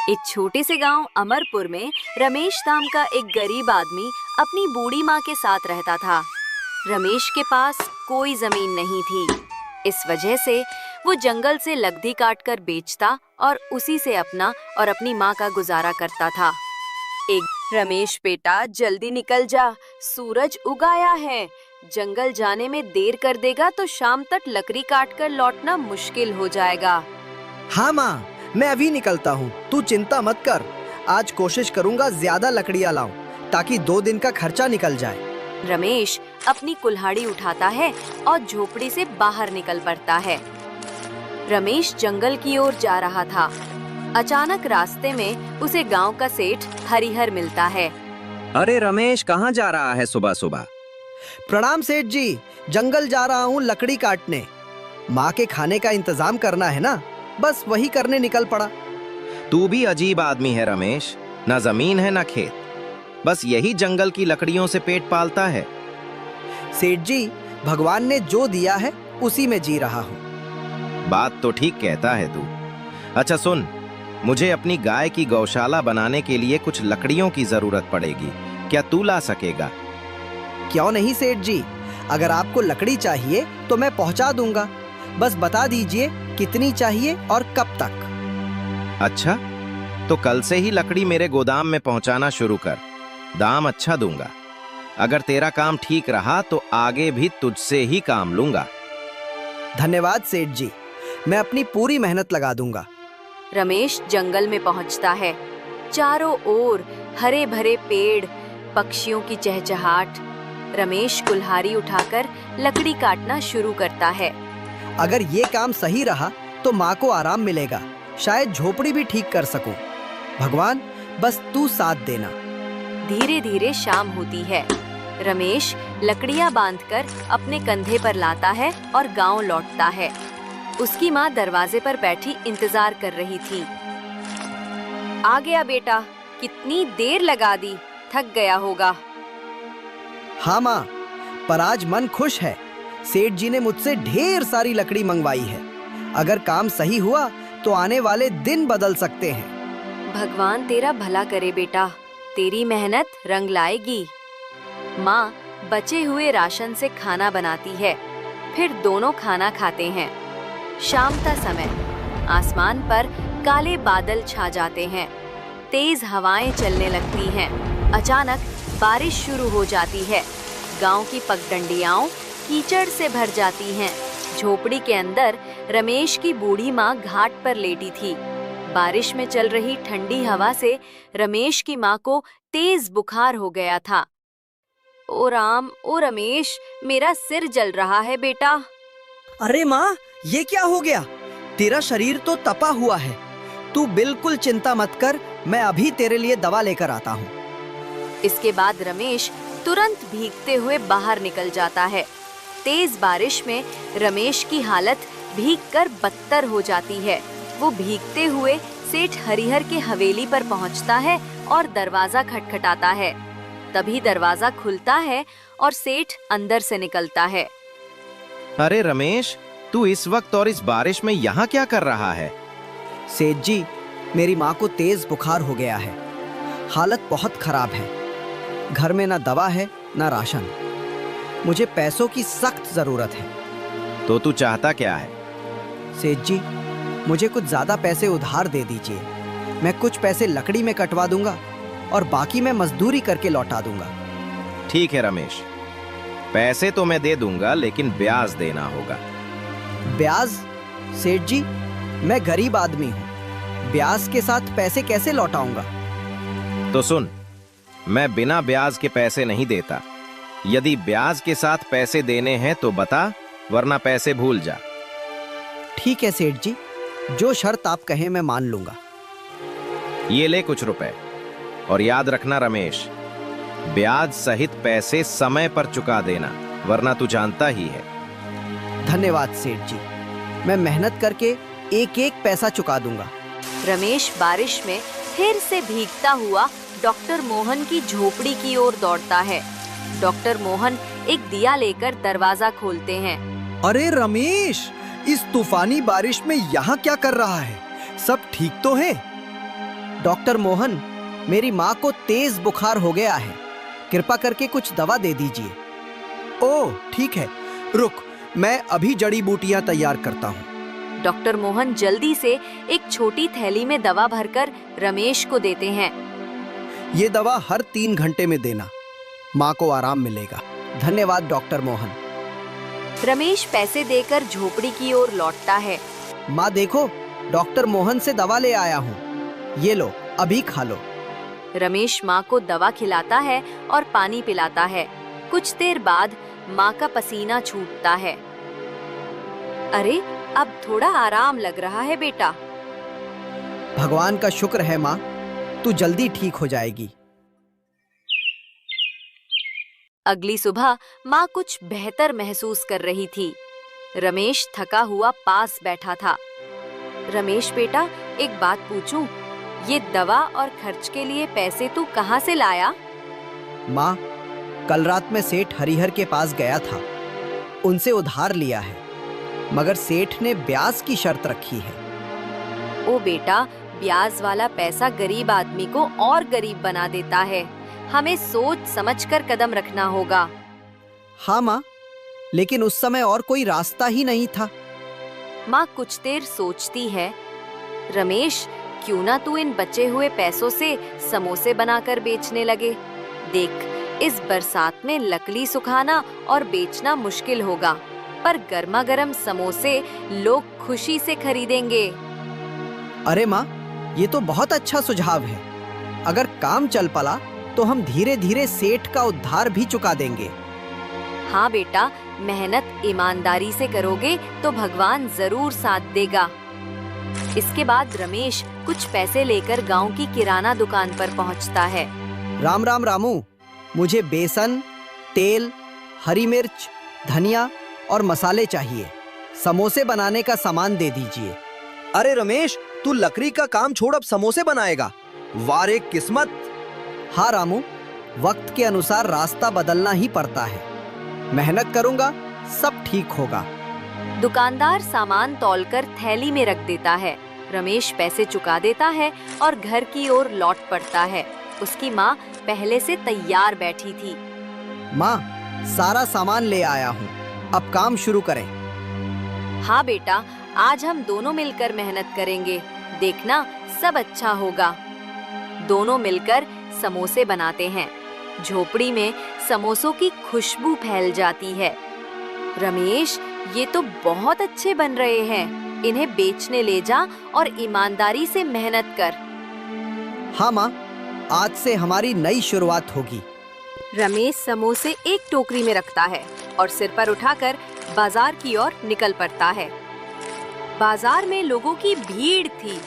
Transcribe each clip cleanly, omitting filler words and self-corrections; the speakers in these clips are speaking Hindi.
एक छोटे से गांव अमरपुर में रमेश नाम का एक गरीब आदमी अपनी बूढ़ी माँ के साथ रहता था। रमेश के पास कोई जमीन नहीं थी। इस वजह से वो जंगल से लकड़ी काटकर बेचता और उसी से अपना और अपनी माँ का गुजारा करता था। रमेश बेटा, जल्दी निकल जा, सूरज उगाया है। जंगल जाने में देर कर देगा तो शाम तक लकड़ी काटकर लौटना मुश्किल हो जाएगा। हाँ माँ, मैं अभी निकलता हूँ, तू चिंता मत कर। आज कोशिश करूँगा ज्यादा लकड़ियाँ लाऊं ताकि 2 दिन का खर्चा निकल जाए। रमेश अपनी कुल्हाड़ी उठाता है और झोपड़ी से बाहर निकल पड़ता है। रमेश जंगल की ओर जा रहा था। अचानक रास्ते में उसे गांव का सेठ हरिहर मिलता है। अरे रमेश, कहाँ जा रहा है सुबह सुबह? प्रणाम सेठ जी, जंगल जा रहा हूँ लकड़ी काटने। माँ के खाने का इंतजाम करना है ना, बस वही करने निकल पड़ा। तू भी अजीब आदमी है रमेश, ना जमीन है ना खेत, बस यही जंगल की लकड़ियों से पेट पालता है। सेठ जी, भगवान ने जो दिया है उसी में जी रहा हूँ। बात तो ठीक कहता है तू। अच्छा सुन, मुझे अपनी गाय की गौशाला बनाने के लिए कुछ लकड़ियों की जरूरत पड़ेगी, क्या तू ला सकेगा? क्यों नहीं सेठ जी, अगर आपको लकड़ी चाहिए तो मैं पहुंचा दूंगा। बस बता दीजिए कितनी चाहिए और कब तक। अच्छा, तो कल से ही लकड़ी मेरे गोदाम में पहुंचाना शुरू कर, दाम अच्छा दूंगा। अगर तेरा काम ठीक रहा तो आगे भी तुझसे ही काम लूंगा। धन्यवाद सेठ जी, मैं अपनी पूरी मेहनत लगा दूंगा। रमेश जंगल में पहुंचता है। चारों ओर हरे भरे पेड़, पक्षियों की चहचहाट। रमेश कुल्हाड़ी उठाकर लकड़ी काटना शुरू करता है। अगर ये काम सही रहा तो माँ को आराम मिलेगा, शायद झोपड़ी भी ठीक कर सकूं। भगवान, बस तू साथ देना। धीरे धीरे शाम होती है। रमेश लकड़ियां बांधकर अपने कंधे पर लाता है और गांव लौटता है। उसकी माँ दरवाजे पर बैठी इंतजार कर रही थी। आ गया बेटा, कितनी देर लगा दी, थक गया होगा। हाँ माँ, पर आज मन खुश है। सेठ जी ने मुझसे ढेर सारी लकड़ी मंगवाई है। अगर काम सही हुआ तो आने वाले दिन बदल सकते हैं। भगवान तेरा भला करे बेटा, तेरी मेहनत रंग लाएगी। माँ बचे हुए राशन से खाना बनाती है, फिर दोनों खाना खाते हैं। शाम का समय, आसमान पर काले बादल छा जाते हैं, तेज हवाएं चलने लगती हैं। अचानक बारिश शुरू हो जाती है। गांव की पगडंडियां कीचड़ से भर जाती हैं। झोपड़ी के अंदर रमेश की बूढ़ी माँ घाट पर लेटी थी। बारिश में चल रही ठंडी हवा से रमेश की माँ को तेज बुखार हो गया था। ओ राम, ओ रमेश, मेरा सिर जल रहा है बेटा। अरे माँ, ये क्या हो गया? तेरा शरीर तो तपा हुआ है। तू बिल्कुल चिंता मत कर, मैं अभी तेरे लिए दवा लेकर आता हूँ। इसके बाद रमेश तुरंत भीगते हुए बाहर निकल जाता है। तेज बारिश में रमेश की हालत भीगकर बदतर हो जाती है। वो भीगते हुए सेठ हरिहर के हवेली पर पहुंचता है और दरवाजा खटखटाता है। तभी दरवाजा खुलता है और सेठ अंदर से निकलता है। अरे रमेश, तू इस वक्त और इस बारिश में यहाँ क्या कर रहा है? सेठ जी, मेरी माँ को तेज बुखार हो गया है। हालत बहुत खराब है। घर में ना दवा है ना राशन। मुझे पैसों की सख्त जरूरत है। तो तू चाहता क्या है? सेठ जी, मुझे कुछ ज्यादा पैसे उधार दे दीजिए। मैं कुछ पैसे लकड़ी में कटवा दूंगा और बाकी मैं मजदूरी करके लौटा दूंगा। ठीक है रमेश, पैसे तो मैं दे दूंगा, लेकिन ब्याज देना होगा। ब्याज? सेठ जी, मैं गरीब आदमी हूँ, ब्याज के साथ पैसे कैसे लौटाऊंगा? तो सुन, मैं बिना ब्याज के पैसे नहीं देता। यदि ब्याज के साथ पैसे देने हैं तो बता, वरना पैसे भूल जा। ठीक है सेठ जी, जो शर्त आप कहें मैं मान लूंगा। ये ले कुछ रुपए, और याद रखना रमेश, ब्याज सहित पैसे समय पर चुका देना, वरना तू जानता ही है। धन्यवाद सेठ जी, मैं मेहनत करके एक एक पैसा चुका दूंगा। रमेश बारिश में फिर से भीगता हुआ डॉक्टर मोहन की झोपड़ी की ओर दौड़ता है। डॉक्टर मोहन एक दिया लेकर दरवाजा खोलते हैं। अरे रमेश, इस तूफानी बारिश में यहाँ क्या कर रहा है? सब ठीक तो है? डॉक्टर मोहन, मेरी माँ को तेज बुखार हो गया है, कृपा करके कुछ दवा दे दीजिए। ओह ठीक है, रुक, मैं अभी जड़ी बूटियां तैयार करता हूँ। डॉक्टर मोहन जल्दी से एक छोटी थैली में दवा भरकर रमेश को देते हैं। ये दवा हर 3 घंटे में देना, माँ को आराम मिलेगा। धन्यवाद डॉक्टर मोहन। रमेश पैसे देकर झोपड़ी की ओर लौटता है। माँ देखो, डॉक्टर मोहन से दवा ले आया हूँ, ये लो, अभी खा लो। रमेश माँ को दवा खिलाता है और पानी पिलाता है। कुछ देर बाद माँ का पसीना छूटता है। अरे, अब थोड़ा आराम लग रहा है बेटा। भगवान का शुक्र है माँ, तू जल्दी ठीक हो जाएगी। अगली सुबह माँ कुछ बेहतर महसूस कर रही थी। रमेश थका हुआ पास बैठा था। रमेश बेटा, एक बात पूछूं? ये दवा और खर्च के लिए पैसे तू कहाँ से लाया? माँ, कल रात में सेठ हरिहर के पास गया था, उनसे उधार लिया है, मगर सेठ ने ब्याज की शर्त रखी है। ओ बेटा, ब्याज वाला पैसा गरीब आदमी को और गरीब बना देता है। हमें सोच समझकर कदम रखना होगा। हाँ माँ, लेकिन उस समय और कोई रास्ता ही नहीं था। माँ कुछ देर सोचती है। रमेश, क्यों ना तू इन बचे हुए पैसों से समोसे बनाकर बेचने लगे? देख, इस बरसात में लकड़ी सुखाना और बेचना मुश्किल होगा, पर गर्मा गर्म समोसे लोग खुशी से खरीदेंगे। अरे माँ, ये तो बहुत अच्छा सुझाव है। अगर काम चल पड़ा तो हम धीरे धीरे सेठ का उधार भी चुका देंगे। हाँ बेटा, मेहनत ईमानदारी से करोगे तो भगवान जरूर साथ देगा। इसके बाद रमेश कुछ पैसे लेकर गांव की किराना दुकान पर पहुंचता है। राम राम रामू, मुझे बेसन, तेल, हरी मिर्च, धनिया और मसाले चाहिए। समोसे बनाने का सामान दे दीजिए। अरे रमेश, तू लकड़ी का काम छोड़ अब समोसे बनाएगा? वारे किस्मत। हाँ रामू, वक्त के अनुसार रास्ता बदलना ही पड़ता है। मेहनत करूंगा, सब ठीक होगा। दुकानदार सामान तौलकर थैली में रख देता है। रमेश पैसे चुका देता है और घर की ओर लौट पड़ता है। उसकी माँ पहले से तैयार बैठी थी। माँ, सारा सामान ले आया हूँ, अब काम शुरू करें। हाँ बेटा, आज हम दोनों मिलकर मेहनत करेंगे, देखना सब अच्छा होगा। दोनों मिलकर समोसे बनाते हैं। झोपड़ी में समोसों की खुशबू फैल जाती है। रमेश, ये तो बहुत अच्छे बन रहे हैं, इन्हें बेचने ले जा और ईमानदारी से मेहनत कर। हाँ माँ, आज से हमारी नई शुरुआत होगी। रमेश समोसे एक टोकरी में रखता है और सिर पर उठाकर बाजार की ओर निकल पड़ता है। बाजार में लोगों की भीड़ थी।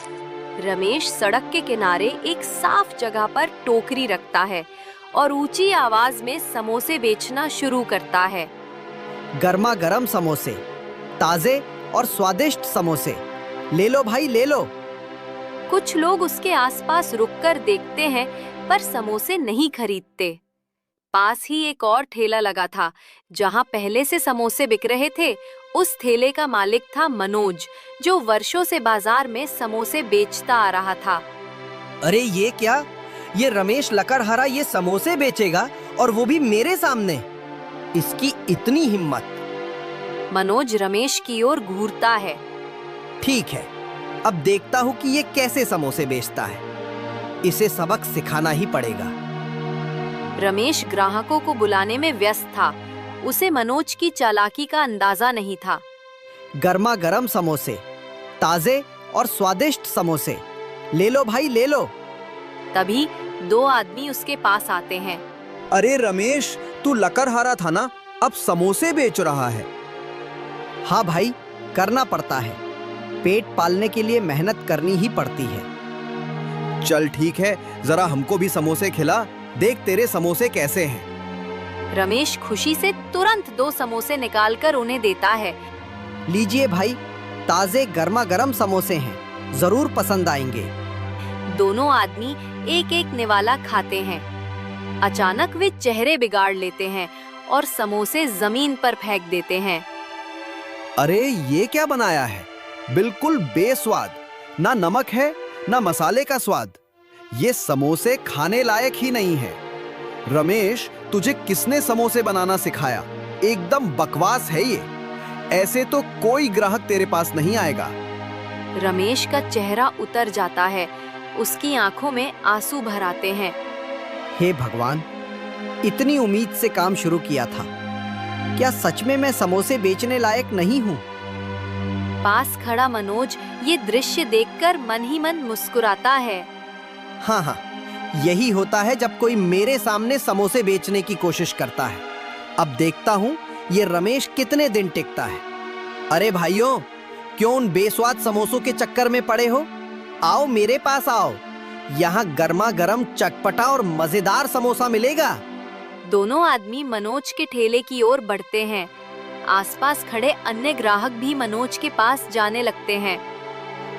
रमेश सड़क के किनारे एक साफ जगह पर टोकरी रखता है और ऊंची आवाज में समोसे बेचना शुरू करता है। गर्मा गर्म समोसे, ताजे और स्वादिष्ट समोसे, ले लो भाई, ले लो। कुछ लोग उसके आसपास रुककर देखते हैं, पर समोसे नहीं खरीदते। पास ही एक और ठेला लगा था, जहां पहले से समोसे बिक रहे थे। उस ठेले का मालिक था मनोज, जो वर्षों से बाजार में समोसे बेचता आ रहा था। अरे ये क्या, ये रमेश लकड़हारा ये समोसे बेचेगा, और वो भी मेरे सामने? इसकी इतनी हिम्मत। मनोज रमेश की ओर घूरता है। ठीक है, अब देखता हूँ कि ये कैसे समोसे बेचता है। इसे सबक सिखाना ही पड़ेगा। रमेश ग्राहकों को बुलाने में व्यस्त था। उसे मनोज की चालाकी का अंदाजा नहीं था। गर्मा गर्म समोसे, ताजे और स्वादिष्ट समोसे, ले लो भाई, ले लो। तभी 2 आदमी उसके पास आते हैं। अरे रमेश, तू लकड़हारा था ना, अब समोसे बेच रहा है? हाँ भाई, करना पड़ता है। पेट पालने के लिए मेहनत करनी ही पड़ती है। चल ठीक है, जरा हमको भी समोसे खिला, देख तेरे समोसे कैसे हैं। रमेश खुशी से तुरंत 2 समोसे निकालकर उन्हें देता है। लीजिए भाई, ताजे गर्मा गर्म समोसे हैं, जरूर पसंद आएंगे। दोनों आदमी एक एक निवाला खाते हैं। अचानक वे चेहरे बिगाड़ लेते हैं और समोसे जमीन पर फेंक देते हैं। अरे ये क्या बनाया है? बिल्कुल बेस्वाद, ना नमक है ना मसाले का स्वाद। ये समोसे खाने लायक ही नहीं है। रमेश, तुझे किसने समोसे बनाना सिखाया? एकदम बकवास है ये। ऐसे तो कोई ग्राहक तेरे पास नहीं आएगा। रमेश का चेहरा उतर जाता है, उसकी आंखों में आंसू भर आते हैं। हे भगवान, इतनी उम्मीद से काम शुरू किया था, क्या सच में मैं समोसे बेचने लायक नहीं हूँ? पास खड़ा मनोज ये दृश्य देखकर मन ही मन मुस्कुराता है। हाँ हाँ, यही होता है जब कोई मेरे सामने समोसे बेचने की कोशिश करता है। अब देखता हूँ ये रमेश कितने दिन टिकता है। अरे भाइयों, क्यों उन बेस्वाद समोसों के चक्कर में पड़े हो? आओ मेरे पास आओ, यहाँ गर्मा गर्म चटपटा और मजेदार समोसा मिलेगा। दोनों आदमी मनोज के ठेले की ओर बढ़ते हैं। आसपास खड़े अन्य ग्राहक भी मनोज के पास जाने लगते हैं।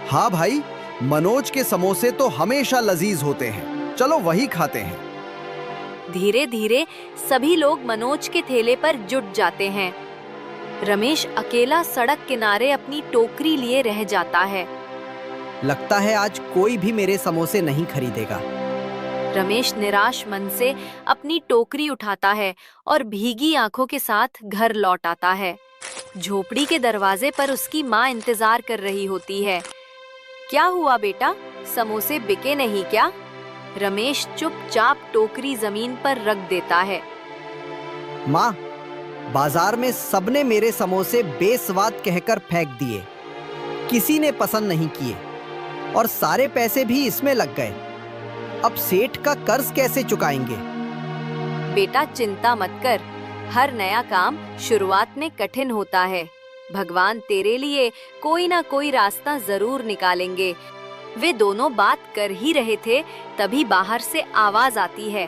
हाँ भाई, मनोज के समोसे तो हमेशा लजीज होते हैं, चलो वही खाते हैं। धीरे धीरे सभी लोग मनोज के ठेले पर जुट जाते हैं। रमेश अकेला सड़क किनारे अपनी टोकरी लिए रह जाता है। लगता है आज कोई भी मेरे समोसे नहीं खरीदेगा। रमेश निराश मन से अपनी टोकरी उठाता है और भीगी आंखों के साथ घर लौट आता है। झोपड़ी के दरवाजे पर उसकी माँ इंतजार कर रही होती है। क्या हुआ बेटा, समोसे बिके नहीं क्या? रमेश चुपचाप टोकरी जमीन पर रख देता है। माँ, बाजार में सबने मेरे समोसे बेस्वाद कहकर फेंक दिए, किसी ने पसंद नहीं किए और सारे पैसे भी इसमें लग गए। अब सेठ का कर्ज कैसे चुकाएंगे? बेटा चिंता मत कर, हर नया काम शुरुआत में कठिन होता है। भगवान तेरे लिए कोई ना कोई रास्ता जरूर निकालेंगे। वे दोनों बात कर ही रहे थे, तभी बाहर से आवाज आती है।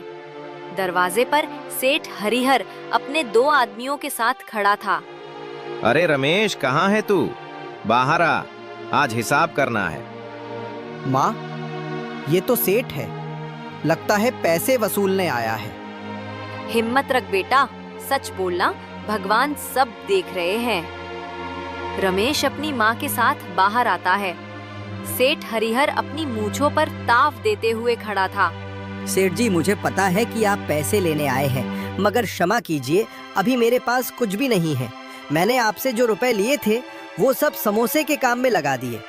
दरवाजे पर सेठ हरिहर अपने 2 आदमियों के साथ खड़ा था। अरे रमेश, कहाँ है तू? बाहर आ, आज हिसाब करना है। माँ, ये तो सेठ है, लगता है पैसे वसूलने आया है। हिम्मत रख बेटा, सच बोलना, भगवान सब देख रहे हैं। रमेश अपनी माँ के साथ बाहर आता है। सेठ हरिहर अपनी मूंछों पर ताव देते हुए खड़ा था। सेठ जी, मुझे पता है कि आप पैसे लेने आए हैं, मगर क्षमा कीजिए, अभी मेरे पास कुछ भी नहीं है। मैंने आपसे जो रुपए लिए थे वो सब समोसे के काम में लगा दिए।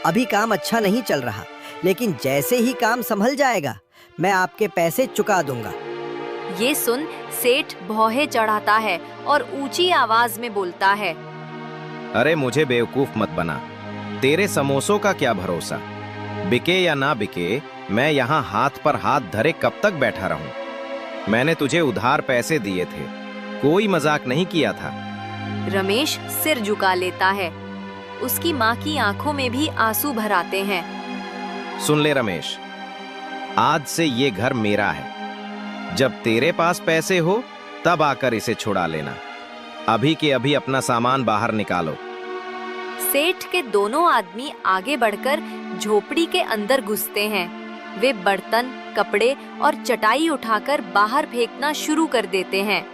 अभी काम अच्छा नहीं चल रहा, लेकिन जैसे ही काम संभल जाएगा मैं आपके पैसे चुका दूंगा। ये सुन सेठ भौहे चढ़ाता है और ऊंची आवाज में बोलता है। अरे मुझे बेवकूफ मत बना, तेरे समोसों का क्या भरोसा? बिके या ना बिके, मैं यहाँ हाथ पर हाथ धरे कब तक बैठा रहूं? मैंने तुझे उधार पैसे दिए थे, कोई मजाक नहीं किया था। रमेश सिर झुका लेता है। उसकी माँ की आंखों में भी आंसू भर आते हैं। सुन ले रमेश, आज से ये घर मेरा है। जब तेरे पास पैसे हो तब आकर इसे छुड़ा लेना। अभी के अभी अपना सामान बाहर निकालो। सेठ के दोनों आदमी आगे बढ़कर झोपड़ी के अंदर घुसते हैं। वे बर्तन, कपड़े और चटाई उठाकर बाहर फेंकना शुरू कर देते हैं।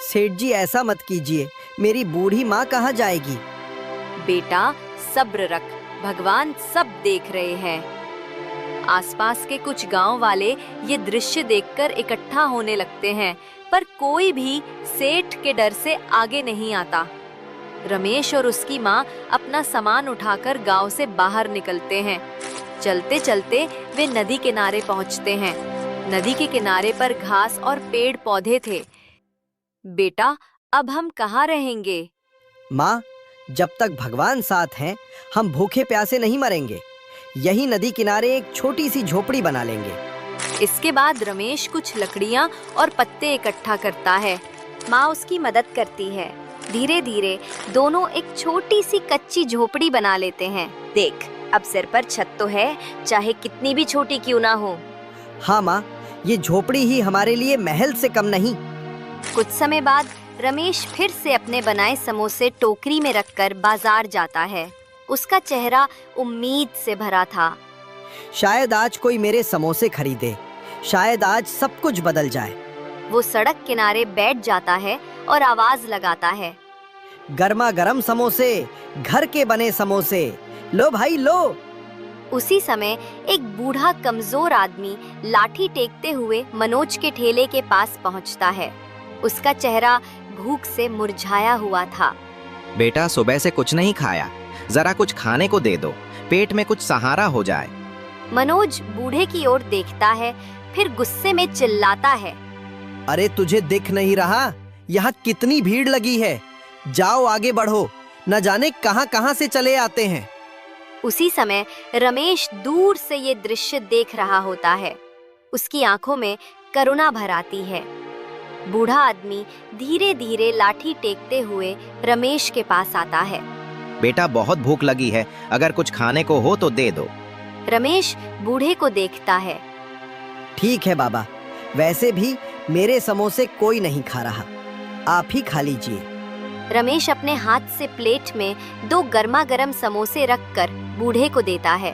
सेठ जी, ऐसा मत कीजिए, मेरी बूढ़ी माँ कहाँ जाएगी? बेटा सब्र रख, भगवान सब देख रहे हैं। आसपास के कुछ गांव वाले ये दृश्य देखकर इकट्ठा होने लगते हैं, पर कोई भी सेठ के डर से आगे नहीं आता। रमेश और उसकी माँ अपना सामान उठाकर गांव से बाहर निकलते हैं। चलते चलते वे नदी किनारे पहुंचते हैं। नदी के किनारे पर घास और पेड़ पौधे थे। बेटा, अब हम कहाँ रहेंगे? माँ, जब तक भगवान साथ हैं, हम भूखे प्यासे नहीं मरेंगे। यही नदी किनारे एक छोटी सी झोपड़ी बना लेंगे। इसके बाद रमेश कुछ लकड़ियाँ और पत्ते इकट्ठा करता है। माँ उसकी मदद करती है। धीरे धीरे दोनों एक छोटी सी कच्ची झोपड़ी बना लेते हैं। देख, अब सिर पर छत तो है, चाहे कितनी भी छोटी क्यों ना हो। हाँ माँ, ये झोपड़ी ही हमारे लिए महल से कम नहीं। कुछ समय बाद रमेश फिर से अपने बनाए समोसे टोकरी में रखकर बाजार जाता है। उसका चेहरा उम्मीद से भरा था। शायद आज कोई मेरे समोसे खरीदे, शायद आज सब कुछ बदल जाए। वो सड़क किनारे बैठ जाता है और आवाज लगाता है, गर्मा गर्म समोसे, घर के बने समोसे, लो भाई लो। उसी समय एक बूढ़ा कमजोर आदमी लाठी टेकते हुए मनोज के ठेले के पास पहुंचता है। उसका चेहरा भूख से मुरझाया हुआ था। बेटा, सुबह से कुछ नहीं खाया, जरा कुछ खाने को दे दो, पेट में कुछ सहारा हो जाए। मनोज बूढ़े की ओर देखता है, फिर गुस्से में चिल्लाता है। अरे तुझे दिख नहीं रहा? यहाँ कितनी भीड़ लगी है। जाओ आगे बढ़ो, न जाने कहां कहां से चले आते हैं। उसी समय रमेश दूर से ये दृश्य देख रहा होता है। उसकी आंखों में करुणा भर आती है। बूढ़ा आदमी धीरे धीरे लाठी टेकते हुए रमेश के पास आता है। बेटा, बहुत भूख लगी है, अगर कुछ खाने को हो तो दे दो। रमेश बूढ़े को देखता है। ठीक है बाबा, वैसे भी मेरे समोसे कोई नहीं खा रहा, आप ही खा लीजिए। रमेश अपने हाथ से प्लेट में 2 गर्मा गर्म समोसे रखकर बूढ़े को देता है।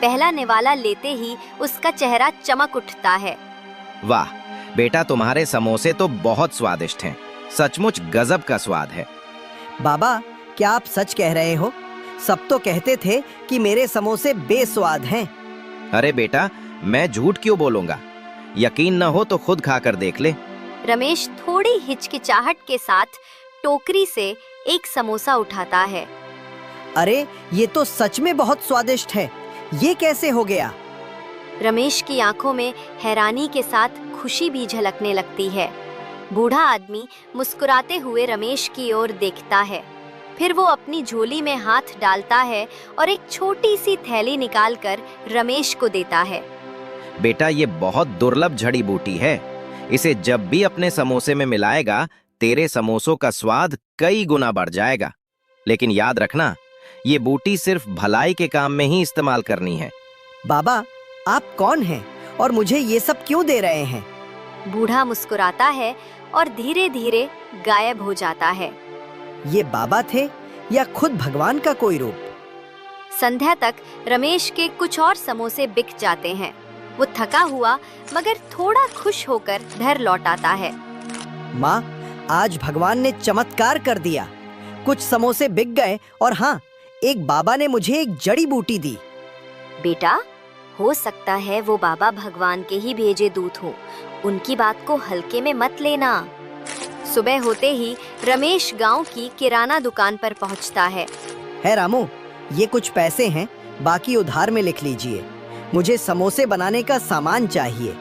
पहला निवाला लेते ही उसका चेहरा चमक उठता है। वाह बेटा, तुम्हारे समोसे तो बहुत स्वादिष्ट हैं, सचमुच गजब का स्वाद है। बाबा, क्या आप सच कह रहे हो? सब तो कहते थे कि मेरे समोसे बेस्वाद हैं। अरे बेटा, मैं झूठ क्यों बोलूंगा? यकीन न हो तो खुद खाकर देख ले। रमेश थोड़ी हिचकिचाहट के साथ टोकरी से एक समोसा उठाता है। अरे ये तो सच में बहुत स्वादिष्ट है, ये कैसे हो गया? रमेश की आंखों में हैरानी के साथ खुशी भी झलकने लगती है। बूढ़ा आदमी मुस्कुराते हुए रमेश की ओर देखता है, फिर वो अपनी झोली में हाथ डालता है और एक छोटी सी थैली निकालकर रमेश को देता है। बेटा, ये बहुत दुर्लभ जड़ी बूटी है, इसे जब भी अपने समोसे में मिलाएगा तेरे समोसों का स्वाद कई गुना बढ़ जाएगा। लेकिन याद रखना, ये बूटी सिर्फ भलाई के काम में ही इस्तेमाल करनी है। बाबा, आप कौन हैं और मुझे ये सब क्यों दे रहे हैं? बूढ़ा मुस्कुराता है और धीरे धीरे गायब हो जाता है। ये बाबा थे या खुद भगवान का कोई रूप? संध्या तक रमेश के कुछ और समोसे बिक जाते हैं। वो थका हुआ मगर थोड़ा खुश होकर घर लौट आता है। माँ, आज भगवान ने चमत्कार कर दिया। कुछ समोसे बिक गए और हाँ, एक बाबा ने मुझे एक जड़ी बूटी दी। बेटा, हो सकता है वो बाबा भगवान के ही भेजे दूत हो, उनकी बात को हल्के में मत लेना। सुबह होते ही रमेश गांव की किराना दुकान पर पहुंचता है। रामू, ये कुछ पैसे हैं, बाकी उधार में लिख लीजिए। मुझे समोसे बनाने का सामान चाहिए।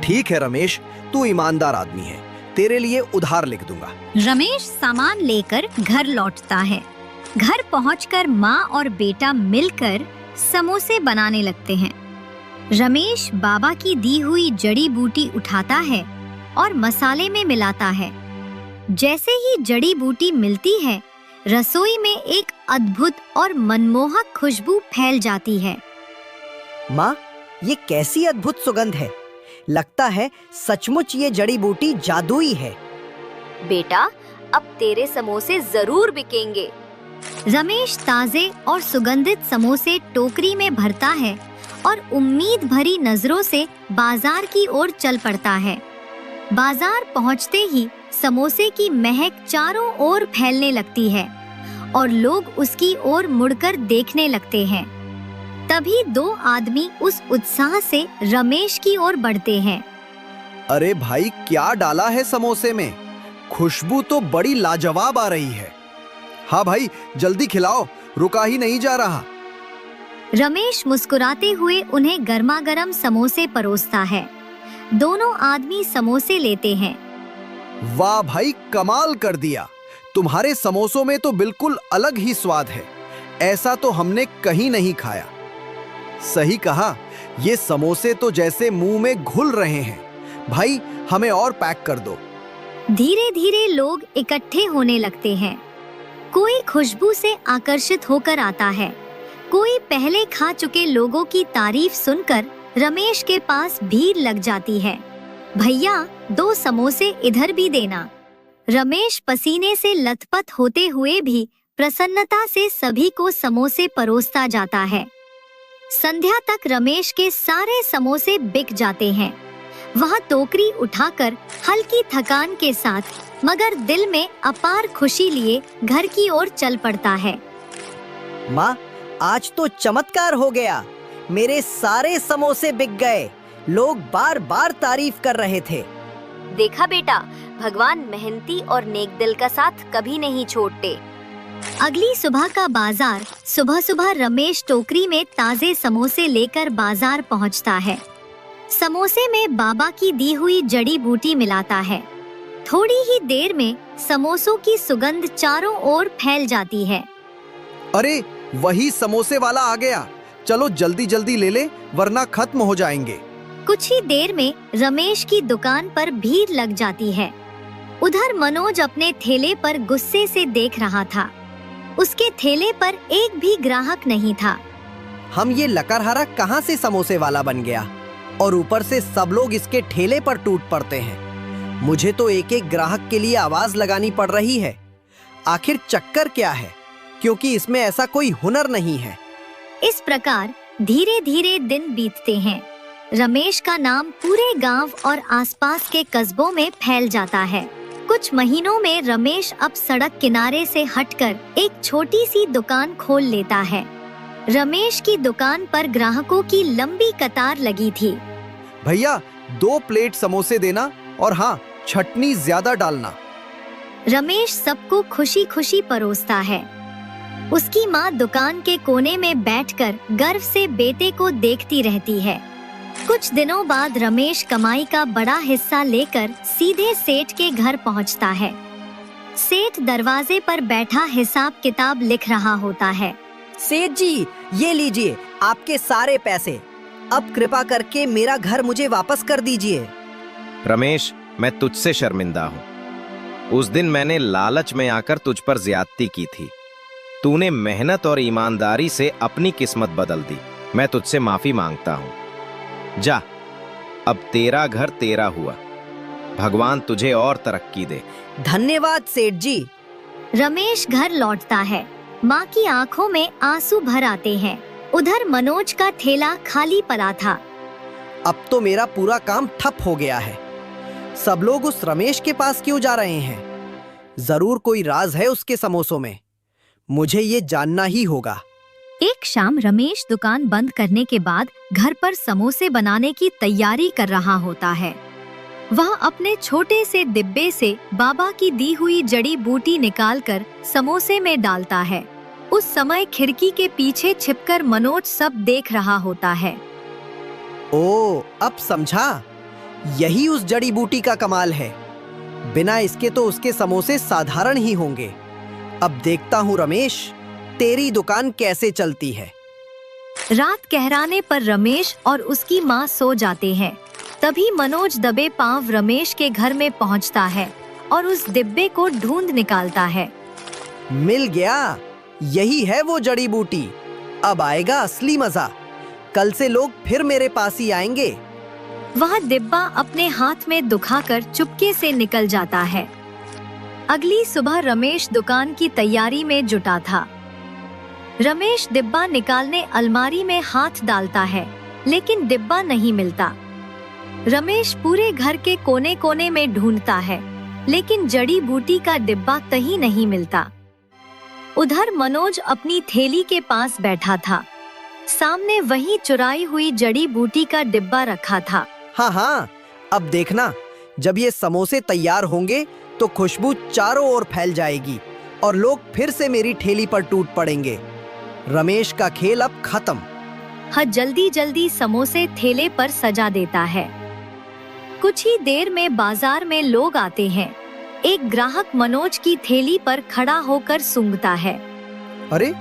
ठीक है रमेश, तू ईमानदार आदमी है, तेरे लिए उधार लिख दूंगा। रमेश सामान लेकर घर लौटता है। घर पहुंचकर माँ और बेटा मिलकर समोसे बनाने लगते हैं। रमेश बाबा की दी हुई जड़ी बूटी उठाता है और मसाले में मिलाता है। जैसे ही जड़ी बूटी मिलती है, रसोई में एक अद्भुत और मनमोहक खुशबू फैल जाती है। माँ, ये कैसी अद्भुत सुगंध है। लगता है सचमुच ये जड़ी बूटी जादुई है। बेटा, अब तेरे समोसे जरूर बिकेंगे। रमेश ताजे और सुगंधित समोसे टोकरी में भरता है और उम्मीद भरी नजरों से बाजार की ओर चल पड़ता है। बाजार पहुंचते ही समोसे की महक चारों ओर फैलने लगती है और लोग उसकी ओर मुड़कर देखने लगते हैं। तभी 2 आदमी उस उत्साह से रमेश की ओर बढ़ते हैं। अरे भाई, क्या डाला है समोसे में? खुशबू तो बड़ी लाजवाब आ रही है। हाँ भाई, जल्दी खिलाओ, रुका ही नहीं जा रहा। रमेश मुस्कुराते हुए उन्हें गर्मा गर्म समोसे परोसता है। दोनों आदमी समोसे लेते हैं। वाह भाई, कमाल कर दिया। तुम्हारे समोसों में तो बिल्कुल अलग ही स्वाद है, ऐसा तो हमने कहीं नहीं खाया। सही कहा, ये समोसे तो जैसे मुंह में घुल रहे हैं। भाई, हमें और पैक कर दो। धीरे धीरे लोग इकट्ठे होने लगते हैं। कोई खुशबू से आकर्षित होकर आता है, कोई पहले खा चुके लोगों की तारीफ सुनकर रमेश के पास भीड़ लग जाती है। भैया, 2 समोसे इधर भी देना। रमेश पसीने से लथपथ होते हुए भी प्रसन्नता से सभी को समोसे परोसता जाता है। संध्या तक रमेश के सारे समोसे बिक जाते हैं। वह टोकरी उठाकर हल्की थकान के साथ मगर दिल में अपार खुशी लिए घर की ओर चल पड़ता है। माँ, आज तो चमत्कार हो गया। मेरे सारे समोसे बिक गए। लोग बार बार तारीफ कर रहे थे। देखा बेटा, भगवान मेहनती और नेक दिल का साथ कभी नहीं छोड़ते। अगली सुबह का बाजार। सुबह सुबह रमेश टोकरी में ताजे समोसे लेकर बाजार पहुंचता है। समोसे में बाबा की दी हुई जड़ी बूटी मिलाता है। थोड़ी ही देर में समोसों की सुगंध चारों ओर फैल जाती है। अरे वही समोसे वाला आ गया। चलो जल्दी जल्दी ले ले वरना खत्म हो जाएंगे। कुछ ही देर में रमेश की दुकान पर भीड़ लग जाती है। उधर मनोज अपने ठेले पर गुस्से से देख रहा था। उसके ठेले पर एक भी ग्राहक नहीं था। हम ये लकड़हारा कहाँ से समोसे वाला बन गया और ऊपर से सब लोग इसके ठेले पर टूट पड़ते हैं। मुझे तो एक एक ग्राहक के लिए आवाज लगानी पड़ रही है। आखिर चक्कर क्या है, क्योंकि इसमें ऐसा कोई हुनर नहीं है। इस प्रकार धीरे धीरे दिन बीतते हैं। रमेश का नाम पूरे गांव और आसपास के कस्बों में फैल जाता है। कुछ महीनों में रमेश अब सड़क किनारे से हटकर एक छोटी सी दुकान खोल लेता है। रमेश की दुकान पर ग्राहकों की लंबी कतार लगी थी। भैया 2 प्लेट समोसे देना और हाँ, चटनी ज्यादा डालना। रमेश सबको खुशी खुशी परोसता है। उसकी माँ दुकान के कोने में बैठकर गर्व से बेटे को देखती रहती है। कुछ दिनों बाद रमेश कमाई का बड़ा हिस्सा लेकर सीधे सेठ के घर पहुंचता है। सेठ दरवाजे पर बैठा हिसाब किताब लिख रहा होता है। सेठ जी, ये लीजिए आपके सारे पैसे। अब कृपा करके मेरा घर मुझे वापस कर दीजिए। रमेश, मैं तुझसे शर्मिंदा हूँ। उस दिन मैंने लालच में आकर तुझ पर ज्यादती की थी। तूने मेहनत और ईमानदारी से अपनी किस्मत बदल दी। मैं तुझसे माफी मांगता हूँ। जा, अब तेरा घर तेरा हुआ। भगवान तुझे और तरक्की दे। धन्यवाद सेठ जी। रमेश घर लौटता है। माँ की आंखों में आंसू भर आते हैं। उधर मनोज का ठेला खाली पड़ा था। अब तो मेरा पूरा काम ठप हो गया है। सब लोग उस रमेश के पास क्यों जा रहे हैं? जरूर कोई राज है उसके समोसों में। मुझे ये जानना ही होगा। एक शाम रमेश दुकान बंद करने के बाद घर पर समोसे बनाने की तैयारी कर रहा होता है। वह अपने छोटे से डिब्बे से बाबा की दी हुई जड़ी बूटी निकालकर समोसे में डालता है। उस समय खिड़की के पीछे छिपकर मनोज सब देख रहा होता है। ओ, अब समझा। यही उस जड़ी बूटी का कमाल है। बिना इसके तो उसके समोसे साधारण ही होंगे। अब देखता हूँ रमेश, तेरी दुकान कैसे चलती है। रात गहराने पर रमेश और उसकी माँ सो जाते हैं। तभी मनोज दबे पांव रमेश के घर में पहुँचता है और उस डिब्बे को ढूंढ निकालता है। मिल गया, यही है वो जड़ी बूटी। अब आएगा असली मजा। कल से लोग फिर मेरे पास ही आएंगे। वह डिब्बा अपने हाथ में दुखाकर चुपके से निकल जाता है। अगली सुबह रमेश दुकान की तैयारी में जुटा था। रमेश डिब्बा निकालने अलमारी में हाथ डालता है, लेकिन डिब्बा नहीं मिलता। रमेश पूरे घर के कोने कोने में ढूंढता है, लेकिन जड़ी बूटी का डिब्बा कहीं नहीं मिलता। उधर मनोज अपनी थैली के पास बैठा था। सामने वही चुराई हुई जड़ी बूटी का डिब्बा रखा था। हाँ, अब देखना, जब ये समोसे तैयार होंगे तो खुशबू चारों ओर फैल जाएगी और लोग फिर से मेरी ठेली पर टूट पड़ेंगे। रमेश का खेल अब खत्म। वह जल्दी जल्दी समोसे थैले पर सजा देता है। कुछ ही देर में बाजार में लोग आते हैं। एक ग्राहक मनोज की थैली पर खड़ा होकर सूंघता है। अरे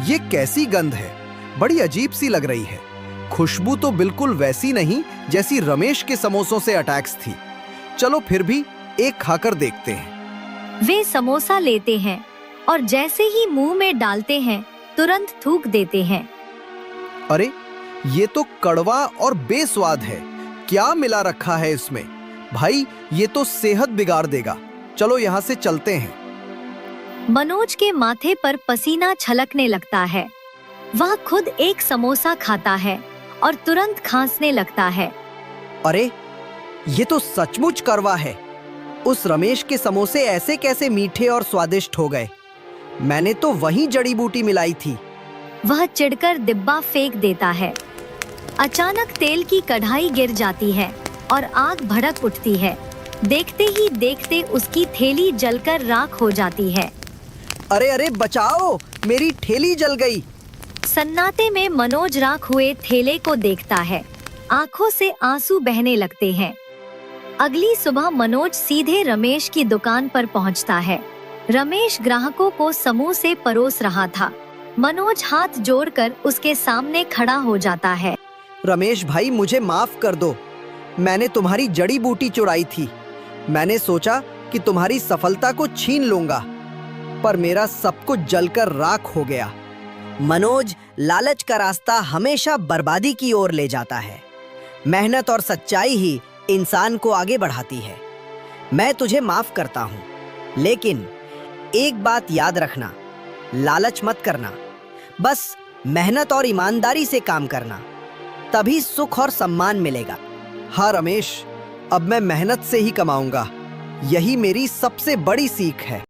ये कैसी गंध है, बड़ी अजीब सी लग रही है। खुशबू तो बिल्कुल वैसी नहीं जैसी रमेश के समोसों से अटैक्स थी। चलो फिर भी एक खाकर देखते हैं। वे समोसा लेते हैं और जैसे ही मुंह में डालते हैं तुरंत थूक देते हैं। अरे ये तो कड़वा और बेस्वाद है। क्या मिला रखा है इसमें? भाई ये तो सेहत बिगाड़ देगा। चलो यहाँ से चलते हैं। मनोज के माथे पर पसीना छलकने लगता है। वह खुद एक समोसा खाता है और तुरंत खांसने लगता है। अरे ये तो सचमुच कड़वा है। उस रमेश के समोसे ऐसे कैसे मीठे और स्वादिष्ट हो गए? मैंने तो वही जड़ी बूटी मिलाई थी। वह चिढ़कर डिब्बा फेंक देता है। अचानक तेल की कढ़ाई गिर जाती है और आग भड़क उठती है। देखते ही देखते उसकी थैली जलकर राख हो जाती है। अरे अरे बचाओ, मेरी ठेली जल गई। सन्नाटे में मनोज राख हुए थैले को देखता है। आंखों से आंसू बहने लगते हैं। अगली सुबह मनोज सीधे रमेश की दुकान पर पहुंचता है। रमेश ग्राहकों को समोसे परोस रहा था। मनोज हाथ जोड़कर उसके सामने खड़ा हो जाता है। रमेश भाई, मुझे माफ कर दो। मैंने तुम्हारी जड़ी बूटी चुराई थी। मैंने सोचा कि तुम्हारी सफलता को छीन लूंगा, पर मेरा सब कुछ जलकर राख हो गया। मनोज, लालच का रास्ता हमेशा बर्बादी की ओर ले जाता है। मेहनत और सच्चाई ही इंसान को आगे बढ़ाती है। मैं तुझे माफ करता हूँ, लेकिन एक बात याद रखना, लालच मत करना। बस मेहनत और ईमानदारी से काम करना, तभी सुख और सम्मान मिलेगा। हाँ रमेश, अब मैं मेहनत से ही कमाऊंगा। यही मेरी सबसे बड़ी सीख है।